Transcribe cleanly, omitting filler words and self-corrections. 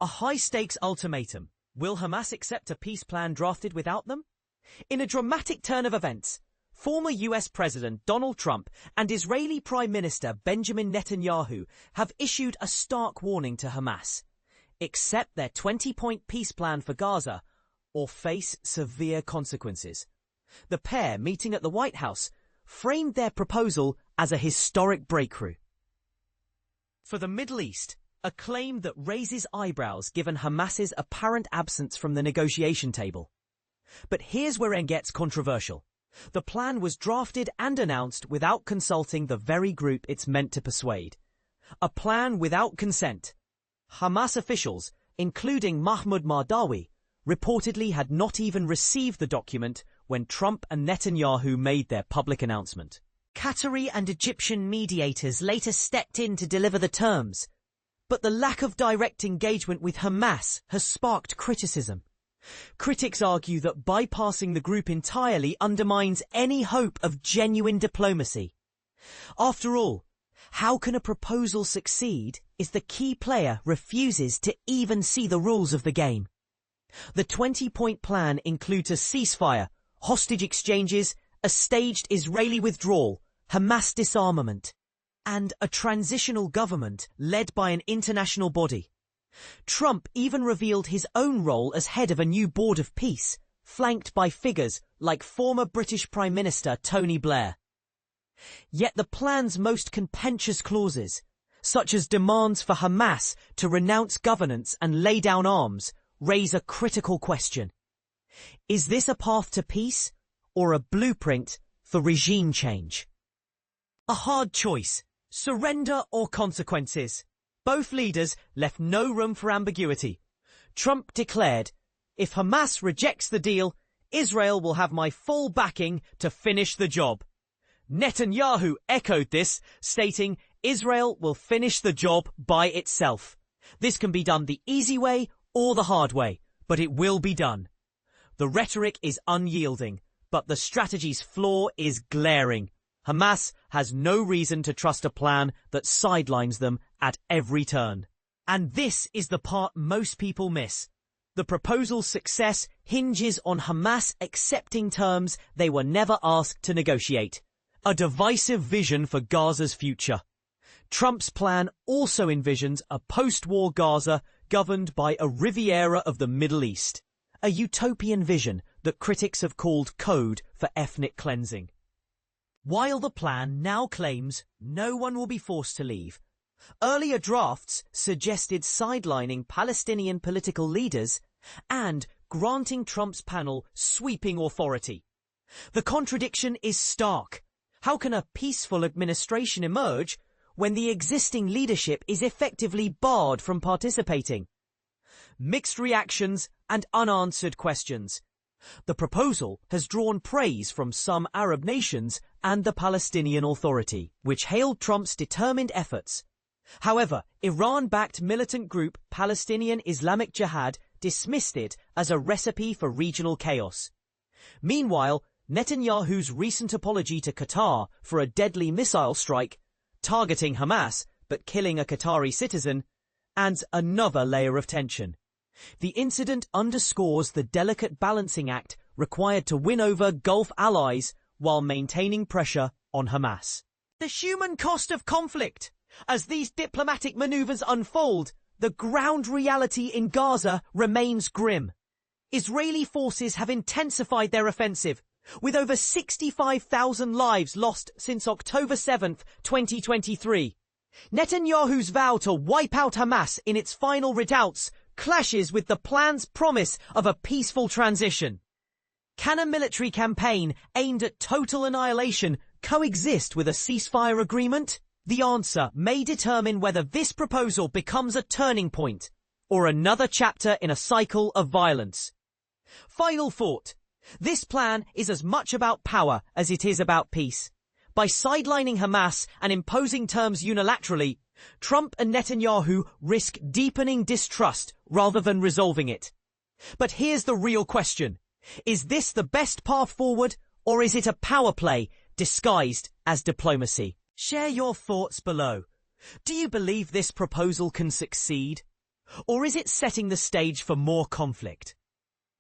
A high-stakes ultimatum. Will Hamas accept a peace plan drafted without them? In a dramatic turn of events, former US President Donald Trump and Israeli Prime Minister Benjamin Netanyahu have issued a stark warning to Hamas. Accept their 20-point peace plan for Gaza or face severe consequences. The pair, meeting at the White House, framed their proposal as a historic breakthrough. For the Middle East, a claim that raises eyebrows given Hamas's apparent absence from the negotiation table. But here's where it gets controversial. The plan was drafted and announced without consulting the very group it's meant to persuade. A plan without consent. Hamas officials, including Mahmoud Mardawi, reportedly had not even received the document when Trump and Netanyahu made their public announcement. Qatari and Egyptian mediators later stepped in to deliver the terms. But the lack of direct engagement with Hamas has sparked criticism. Critics argue that bypassing the group entirely undermines any hope of genuine diplomacy. After all, how can a proposal succeed if the key player refuses to even see the rules of the game? The 20-point plan includes a ceasefire, hostage exchanges, a staged Israeli withdrawal, Hamas disarmament, and a transitional government led by an international body. Trump even revealed his own role as head of a new board of peace, flanked by figures like former British Prime Minister Tony Blair. Yet the plan's most contentious clauses, such as demands for Hamas to renounce governance and lay down arms, raise a critical question. Is this a path to peace or a blueprint for regime change? A hard choice. Surrender or consequences. Both leaders left no room for ambiguity. Trump declared, "If Hamas rejects the deal, Israel will have my full backing to finish the job." Netanyahu echoed this, stating, "Israel will finish the job by itself. This can be done the easy way or the hard way, but it will be done." The rhetoric is unyielding, but the strategy's flaw is glaring. Hamas has no reason to trust a plan that sidelines them at every turn. And this is the part most people miss. The proposal's success hinges on Hamas accepting terms they were never asked to negotiate. A divisive vision for Gaza's future. Trump's plan also envisions a post-war Gaza governed by a Riviera of the Middle East. A utopian vision that critics have called code for ethnic cleansing. While the plan now claims no one will be forced to leave, earlier drafts suggested sidelining Palestinian political leaders and granting Trump's panel sweeping authority. The contradiction is stark. How can a peaceful administration emerge when the existing leadership is effectively barred from participating? Mixed reactions and unanswered questions. The proposal has drawn praise from some Arab nations and the Palestinian Authority, which hailed Trump's determined efforts. However, Iran-backed militant group Palestinian Islamic Jihad dismissed it as a recipe for regional chaos. Meanwhile, Netanyahu's recent apology to Qatar for a deadly missile strike, targeting Hamas but killing a Qatari citizen, adds another layer of tension. The incident underscores the delicate balancing act required to win over Gulf allies while maintaining pressure on Hamas. The human cost of conflict. As these diplomatic maneuvers unfold, the ground reality in Gaza remains grim. Israeli forces have intensified their offensive, with over 65,000 lives lost since October 7, 2023. Netanyahu's vow to wipe out Hamas in its final redoubts clashes with the plan's promise of a peaceful transition. Can a military campaign aimed at total annihilation coexist with a ceasefire agreement? The answer may determine whether this proposal becomes a turning point or another chapter in a cycle of violence. Final thought. This plan is as much about power as it is about peace. By sidelining Hamas and imposing terms unilaterally, Trump and Netanyahu risk deepening distrust rather than resolving it. But here's the real question. Is this the best path forward, or is it a power play disguised as diplomacy? Share your thoughts below. Do you believe this proposal can succeed? Or is it setting the stage for more conflict?